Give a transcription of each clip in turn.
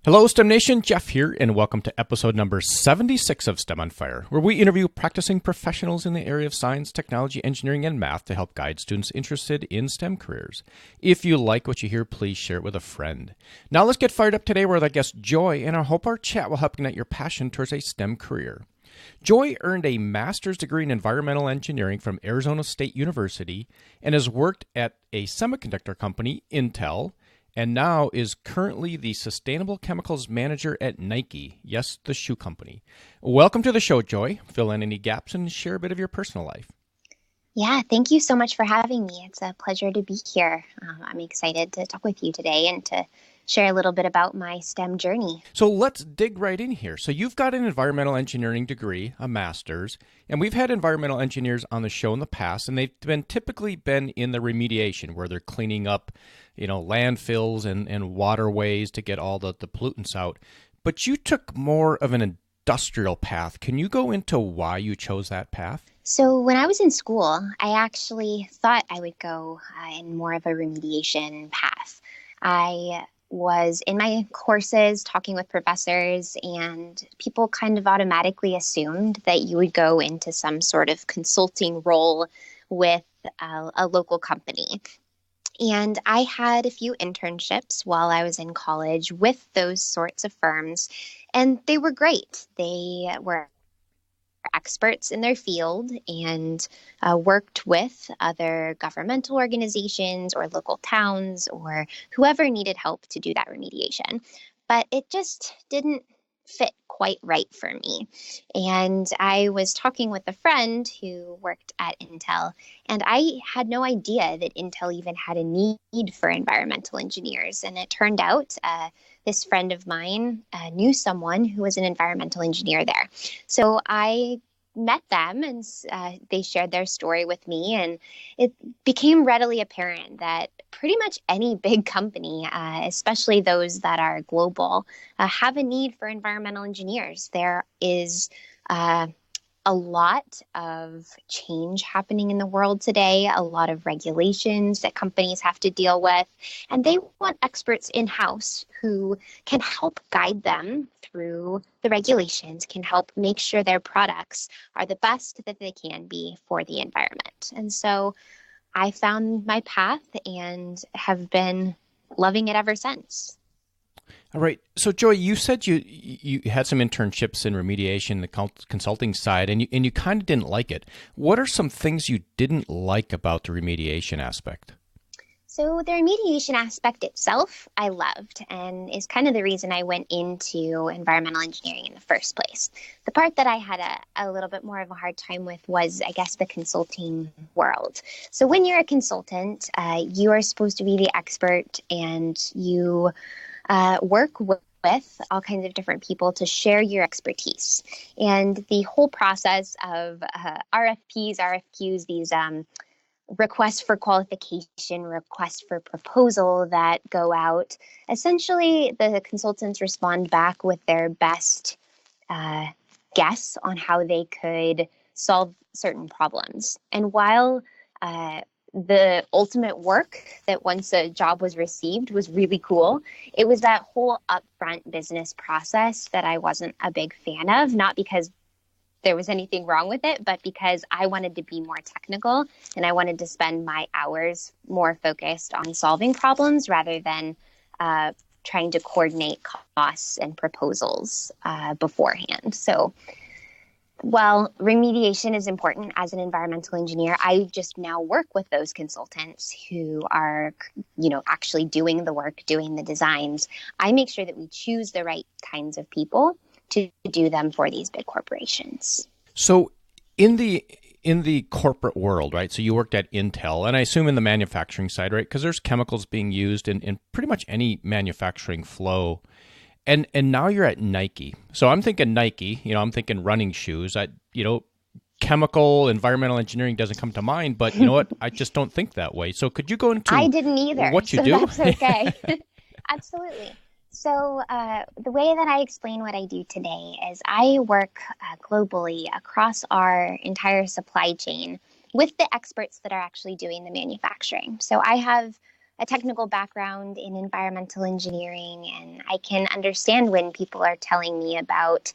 Hello, STEM Nation. Jeff here, and welcome to episode number 76 of STEM on Fire, where we interview practicing professionals in the area of science, technology, engineering, and math to help guide students interested in STEM careers. If you like what you hear, please share it with a friend. Now let's get fired up today with our guest Joy, and I hope our chat will help ignite your passion towards a STEM career. Joy earned a master's degree in environmental engineering from Arizona State University and has worked at a semiconductor company, Intel, and now is currently the Sustainable Chemicals Manager at Nike. Yes, the shoe company. Welcome to the show, Joy. Fill in any gaps and share a bit of your personal life. Yeah, thank you so much for having me. It's a pleasure to be here. I'm excited to talk with you today and to share a little bit about my STEM journey. So let's dig right in here. So you've got an environmental engineering degree, a master's, and we've had environmental engineers on the show in the past, and they've typically been in the remediation where they're cleaning up, landfills and waterways to get all the pollutants out. But you took more of an industrial path. Can you go into why you chose that path? So when I was in school, I actually thought I would go in more of a remediation path. I was in my courses talking with professors, and people kind of automatically assumed that you would go into some sort of consulting role with a local company. And I had a few internships while I was in college with those sorts of firms, and they were great. They were experts in their field and worked with other governmental organizations or local towns or whoever needed help to do that remediation. But it just didn't fit quite right for me. And I was talking with a friend who worked at Intel, and I had no idea that Intel even had a need for environmental engineers. And it turned out this friend of mine knew someone who was an environmental engineer there. So I met them, and they shared their story with me, and it became readily apparent that pretty much any big company, especially those that are global, have a need for environmental engineers. There is a lot of change happening in the world today, a lot of regulations that companies have to deal with, and they want experts in-house who can help guide them through the regulations, can help make sure their products are the best that they can be for the environment. And so I found my path and have been loving it ever since. All right. So, Joy, you said you had some internships in remediation, the consulting side, and you kind of didn't like it. What are some things you didn't like about the remediation aspect? So the remediation aspect itself, I loved, and is kind of the reason I went into environmental engineering in the first place. The part that I had a little bit more of a hard time with was, I guess, the consulting world. So when you're a consultant, you are supposed to be the expert, and you work with all kinds of different people to share your expertise. And the whole process of RFPs, RFQs, these requests for qualification, requests for proposal that go out, essentially the consultants respond back with their best guess on how they could solve certain problems. And while the ultimate work that once a job was received was really cool, it was that whole upfront business process that I wasn't a big fan of, not because there was anything wrong with it, but because I wanted to be more technical and I wanted to spend my hours more focused on solving problems rather than trying to coordinate costs and proposals beforehand. So while remediation is important as an environmental engineer, I just now work with those consultants who are, actually doing the work, doing the designs. I make sure that we choose the right kinds of people to do them for these big corporations. So in the corporate world, right? So you worked at Intel, and I assume in the manufacturing side, right? Because there's chemicals being used in pretty much any manufacturing flow. And now you're at Nike. So I'm thinking Nike, I'm thinking running shoes. Chemical, environmental engineering doesn't come to mind, but you know what? I just don't think that way. So could you go into I didn't either, what you so do? That's okay. Absolutely. So the way that I explain what I do today is I work globally across our entire supply chain with the experts that are actually doing the manufacturing. So I have a technical background in environmental engineering, and I can understand when people are telling me about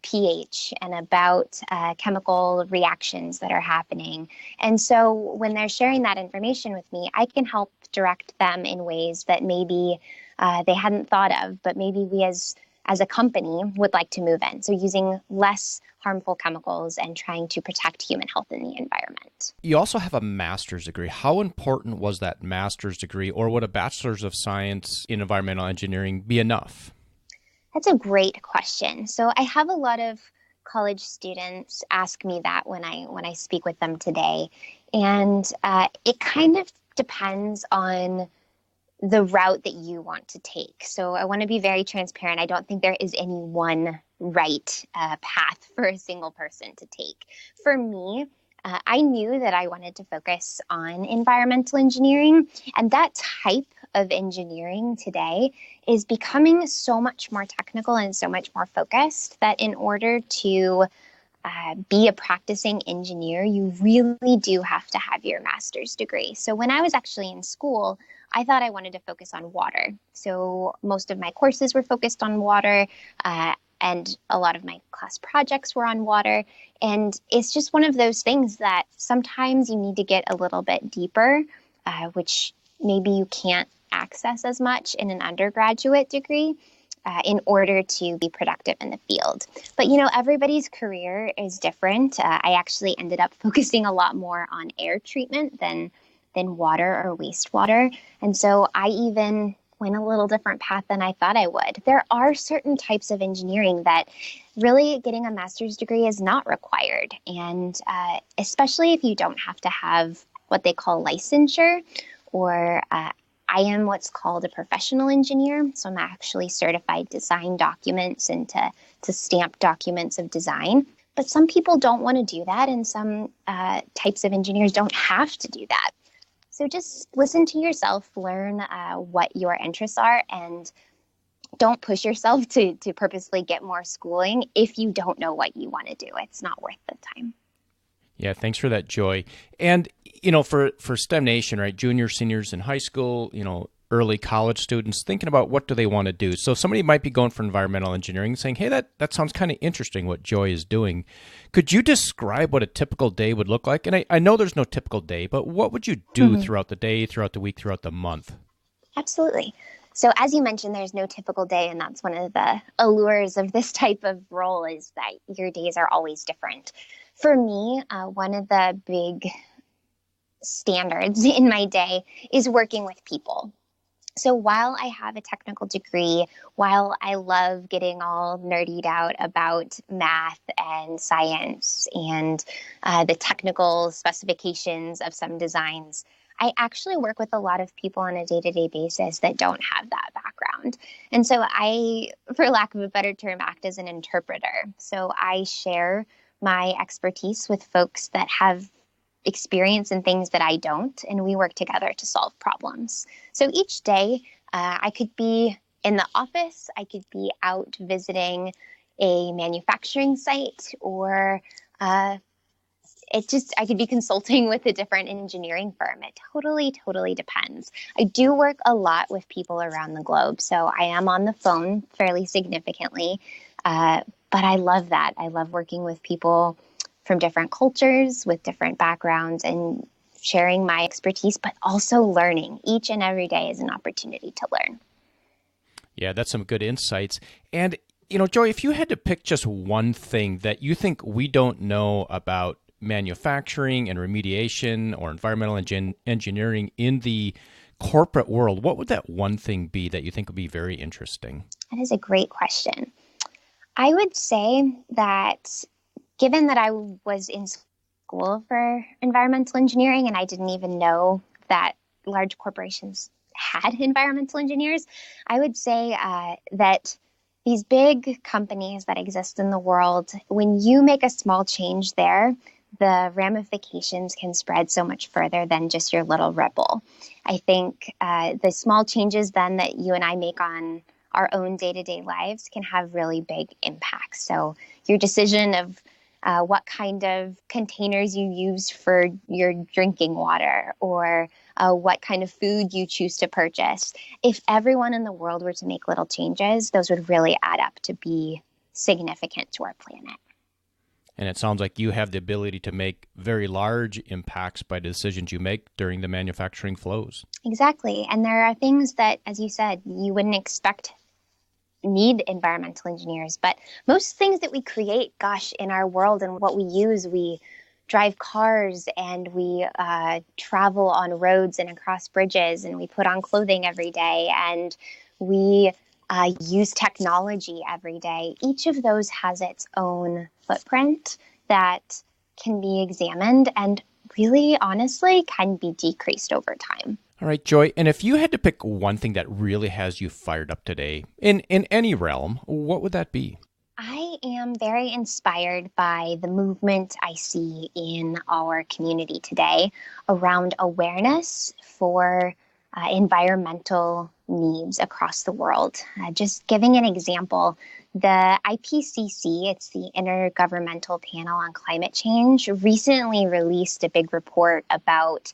pH and about chemical reactions that are happening. And so when they're sharing that information with me, I can help direct them in ways that maybe they hadn't thought of, but maybe we as a company would like to move in. So using less harmful chemicals and trying to protect human health in the environment. You also have a master's degree. How important was that master's degree, or would a bachelor's of science in environmental engineering be enough? That's a great question. So I have a lot of college students ask me that when I speak with them today. And it kind of depends on the route that you want to take. So I want to be very transparent. I don't think there is any one right path for a single person to take. For me, I knew that I wanted to focus on environmental engineering, and that type of engineering today is becoming so much more technical and so much more focused that in order to be a practicing engineer, you really do have to have your master's degree. So when I was actually in school, I thought I wanted to focus on water. So most of my courses were focused on water, and a lot of my class projects were on water. And it's just one of those things that sometimes you need to get a little bit deeper, which maybe you can't access as much in an undergraduate degree. In order to be productive in the field. But, everybody's career is different. I actually ended up focusing a lot more on air treatment than water or wastewater. And so I even went a little different path than I thought I would. There are certain types of engineering that really getting a master's degree is not required. And especially if you don't have to have what they call licensure, or I am what's called a professional engineer. So I'm actually certified to sign documents and to stamp documents of design. But some people don't want to do that, and some types of engineers don't have to do that. So just listen to yourself, learn what your interests are, and don't push yourself to purposely get more schooling if you don't know what you want to do. It's not worth the time. Yeah, thanks for that, Joy. And, for STEM Nation, right, juniors, seniors in high school, early college students thinking about what do they want to do. So somebody might be going for environmental engineering saying, hey, that sounds kind of interesting what Joy is doing. Could you describe what a typical day would look like? And I know there's no typical day, but what would you do throughout the day, throughout the week, throughout the month? Absolutely. So as you mentioned, there's no typical day, and that's one of the allures of this type of role is that your days are always different. For me, one of the big standards in my day is working with people. So while I have a technical degree, while I love getting all nerdied out about math and science and the technical specifications of some designs, I actually work with a lot of people on a day-to-day basis that don't have that background. And so I, for lack of a better term, act as an interpreter. So I share my expertise with folks that have experience in things that I don't, and we work together to solve problems. So each day, I could be in the office, I could be out visiting a manufacturing site, or I could be consulting with a different engineering firm. It totally depends. I do work a lot with people around the globe, so I am on the phone fairly significantly, but I love that. I love working with people from different cultures, with different backgrounds, and sharing my expertise, but also learning. Each and every day is an opportunity to learn. Yeah, that's some good insights. And, Joy, if you had to pick just one thing that you think we don't know about manufacturing and remediation or environmental engineering in the corporate world, what would that one thing be that you think would be very interesting? That is a great question. I would say that given that I was in school for environmental engineering and I didn't even know that large corporations had environmental engineers, I would say that these big companies that exist in the world, when you make a small change there, the ramifications can spread so much further than just your little ripple. I think the small changes then that you and I make on our own day-to-day lives can have really big impacts. So your decision of what kind of containers you use for your drinking water, or what kind of food you choose to purchase. If everyone in the world were to make little changes, those would really add up to be significant to our planet. And it sounds like you have the ability to make very large impacts by the decisions you make during the manufacturing flows. Exactly. And there are things that, as you said, you wouldn't expect need environmental engineers. But most things that we create, in our world and what we use, we drive cars and we travel on roads and across bridges and we put on clothing every day and we use technology every day. Each of those has its own footprint that can be examined and really, honestly, can be decreased over time. All right, Joy, and if you had to pick one thing that really has you fired up today in any realm, what would that be? I am very inspired by the movement I see in our community today around awareness for environmental needs across the world. Just giving an example, the IPCC, it's the Intergovernmental Panel on Climate Change, recently released a big report about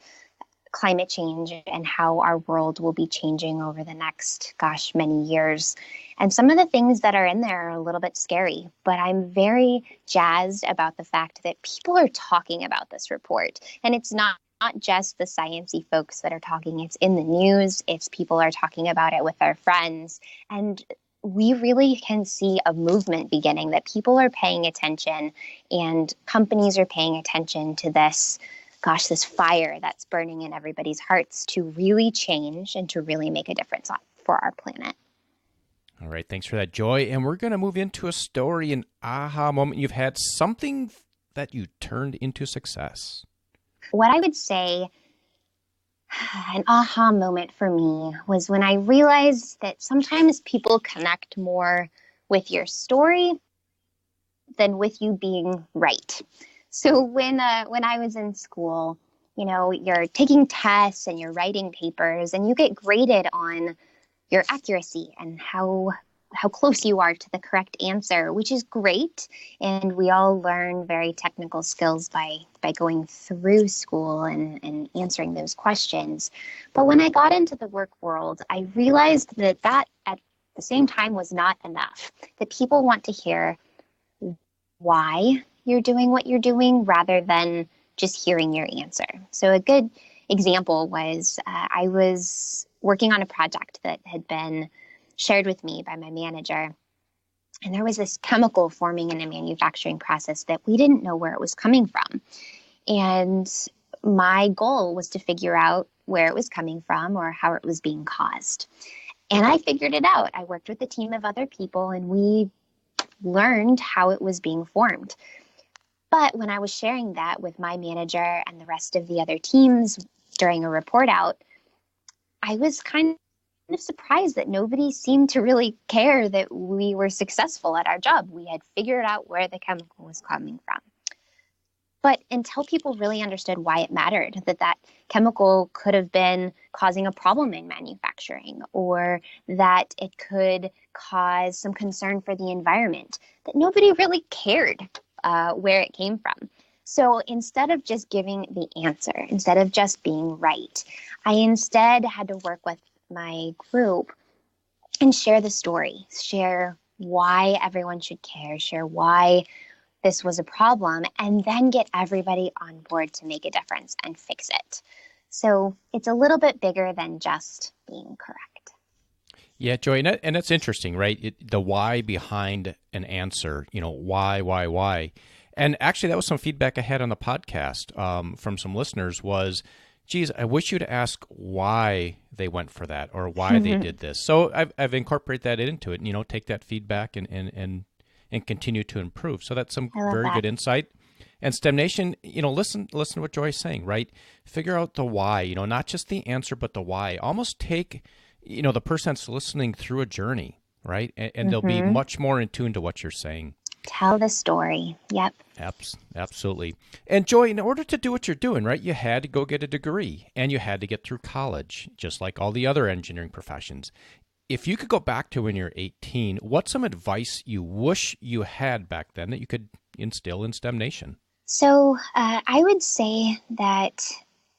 climate change and how our world will be changing over the next, many years. And some of the things that are in there are a little bit scary, but I'm very jazzed about the fact that people are talking about this report. And it's not just the sciencey folks that are talking. It's in the news. It's people are talking about it with their friends. And we really can see a movement beginning that people are paying attention and companies are paying attention to this fire that's burning in everybody's hearts to really change and to really make a difference for our planet. All right, thanks for that, Joy. And we're going to move into a story, an aha moment you've had, something that you turned into success. What I would say an aha moment for me was when I realized that sometimes people connect more with your story than with you being right. So when I was in school, you're taking tests and you're writing papers and you get graded on your accuracy and how close you are to the correct answer, which is great. And we all learn very technical skills by going through school and answering those questions. But when I got into the work world, I realized that at the same time was not enough, that people want to hear why you're doing what you're doing rather than just hearing your answer. So a good example was I was working on a project that had been shared with me by my manager. And there was this chemical forming in a manufacturing process that we didn't know where it was coming from. And my goal was to figure out where it was coming from or how it was being caused. And I figured it out. I worked with a team of other people and we learned how it was being formed. But when I was sharing that with my manager and the rest of the other teams during a report out, I was kind of surprised that nobody seemed to really care that we were successful at our job. We had figured out where the chemical was coming from. But until people really understood why it mattered, that chemical could have been causing a problem in manufacturing or that it could cause some concern for the environment, that nobody really cared where it came from. So instead of just giving the answer, instead of just being right, I instead had to work with my group and share the story, share why everyone should care, share why this was a problem, and then get everybody on board to make a difference and fix it. So it's a little bit bigger than just being correct. Yeah, Joy, and that's interesting, right? The why behind an answer, why? And actually, that was some feedback I had on the podcast from some listeners was, geez, I wish you'd ask why they went for that or why they did this. So I've incorporated that into it, take that feedback and continue to improve. So that's some very good insight. And STEM Nation, listen to what Joy's saying, right? Figure out the why, not just the answer, but the why. Almost take, the person that's listening through a journey, right? And they'll be much more in tune to what you're saying. Tell the story. Yep. Absolutely. And Joy, in order to do what you're doing, right, you had to go get a degree and you had to get through college, just like all the other engineering professions. If you could go back to when you're 18, what's some advice you wish you had back then that you could instill in STEM Nation? So I would say that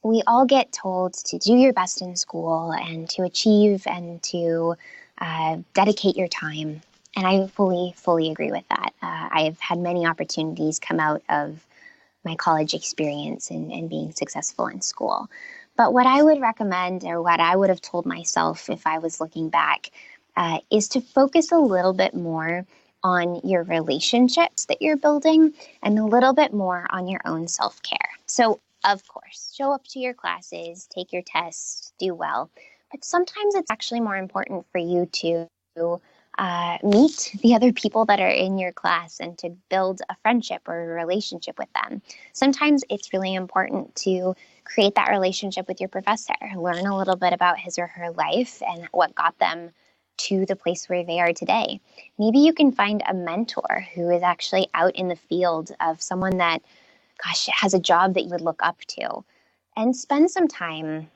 we all get told to do your best in school and to achieve and to dedicate your time. And I fully agree with that. I've had many opportunities come out of my college experience and being successful in school. But what I would recommend, or what I would have told myself if I was looking back, is to focus a little bit more on your relationships that you're building and a little bit more on your own self-care. So, of course, show up to your classes, take your tests, do well. But sometimes it's actually more important for you to meet the other people that are in your class and to build a friendship or a relationship with them. Sometimes it's really important to create that relationship with your professor, learn a little bit about his or her life and what got them to the place where they are today. Maybe you can find a mentor who is actually out in the field of someone that, has a job that you would look up to, and spend some time,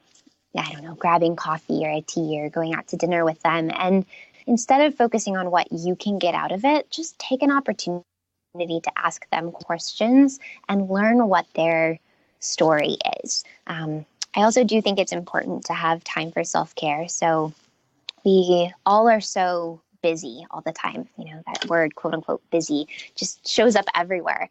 I don't know, grabbing coffee or a tea or going out to dinner with them. And instead of focusing on what you can get out of it, just take an opportunity to ask them questions and learn what their story is. I also do think it's important to have time for self-care. So we all are so busy all the time. You know, that word, quote unquote, busy, just shows up everywhere.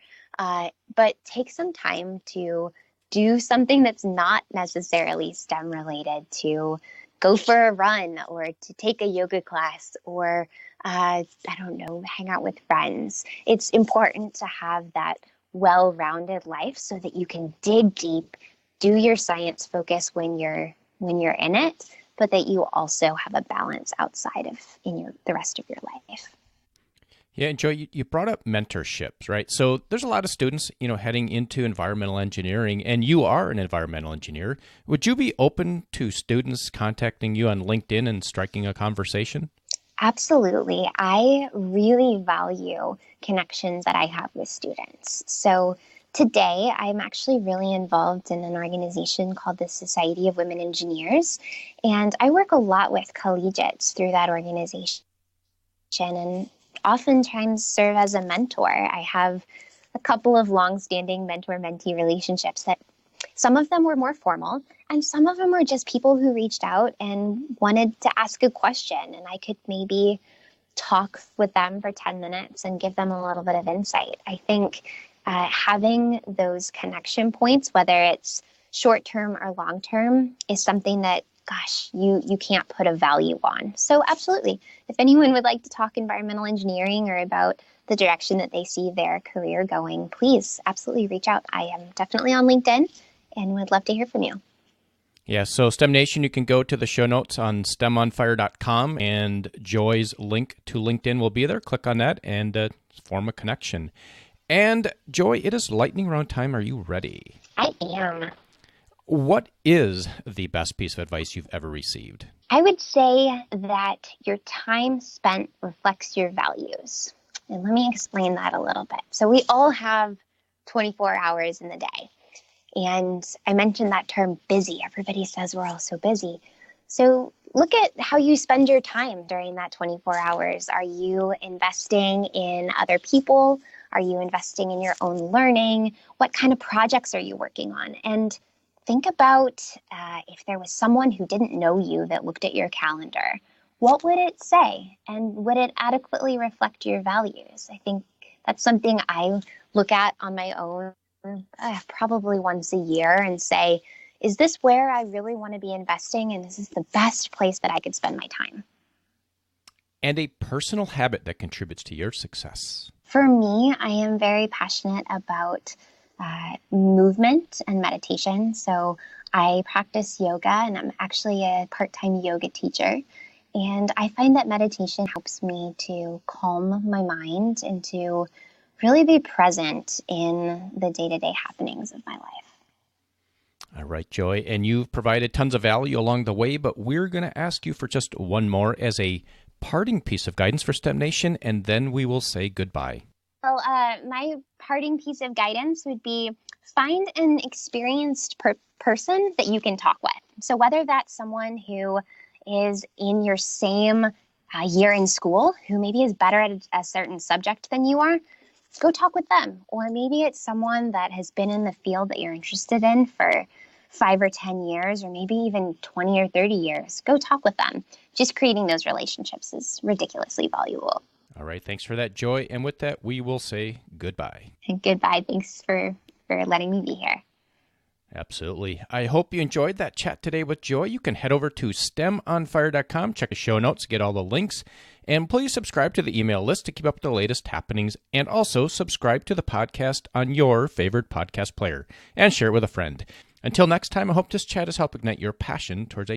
But take some time to do something that's not necessarily STEM related, to go for a run or to take a yoga class or, I don't know, hang out with friends. It's important to have that well-rounded life so that you can dig deep, do your science focus when you're in it, but that you also have a balance outside of the rest of your life. Yeah, and Joy, you brought up mentorships, right? So there's a lot of students, heading into environmental engineering, and you are an environmental engineer. Would you be open to students contacting you on LinkedIn and striking a conversation? Absolutely. I really value connections that I have with students. So today, I'm actually really involved in an organization called the Society of Women Engineers, and I work a lot with collegiates through that organization and oftentimes serve as a mentor. I have a couple of long-standing mentor-mentee relationships that some of them were more formal and some of them were just people who reached out and wanted to ask a question, and I could maybe talk with them for 10 minutes and give them a little bit of insight. I think having those connection points, whether it's short-term or long-term, is something that you can't put a value on. So absolutely, if anyone would like to talk environmental engineering or about the direction that they see their career going, please absolutely reach out. I am definitely on LinkedIn and would love to hear from you. Yeah, so STEM Nation, you can go to the show notes on stemonfire.com, and Joy's link to LinkedIn will be there. Click on that and form a connection. And Joy, it is lightning round time. Are you ready? I am. What is the best piece of advice you've ever received? I would say that your time spent reflects your values. And let me explain that a little bit. So we all have 24 hours in the day. And I mentioned that term busy. Everybody says we're all so busy. So look at how you spend your time during that 24 hours. Are you investing in other people? Are you investing in your own learning? What kind of projects are you working on? And think about if there was someone who didn't know you that looked at your calendar, what would it say? And would it adequately reflect your values? I think that's something I look at on my own probably once a year and say, is this where I really want to be investing? And is this the best place that I could spend my time? And a personal habit that contributes to your success. For me, I am very passionate about movement and meditation. So I practice yoga, and I'm actually a part-time yoga teacher. And I find that meditation helps me to calm my mind and to really be present in the day-to-day happenings of my life. All right, Joy. And you've provided tons of value along the way, but we're going to ask you for just one more as a parting piece of guidance for STEM Nation, and then we will say goodbye. Well, my parting piece of guidance would be find an experienced person that you can talk with. So whether that's someone who is in your same year in school, who maybe is better at a certain subject than you are, go talk with them. Or maybe it's someone that has been in the field that you're interested in for 5 or 10 years, or maybe even 20 or 30 years. Go talk with them. Just creating those relationships is ridiculously valuable. All right. Thanks for that, Joy. And with that, we will say goodbye. And goodbye. Thanks for letting me be here. Absolutely. I hope you enjoyed that chat today with Joy. You can head over to STEMonfire.com, check the show notes, get all the links, and please subscribe to the email list to keep up with the latest happenings, and also subscribe to the podcast on your favorite podcast player and share it with a friend. Until next time, I hope this chat has helped ignite your passion towards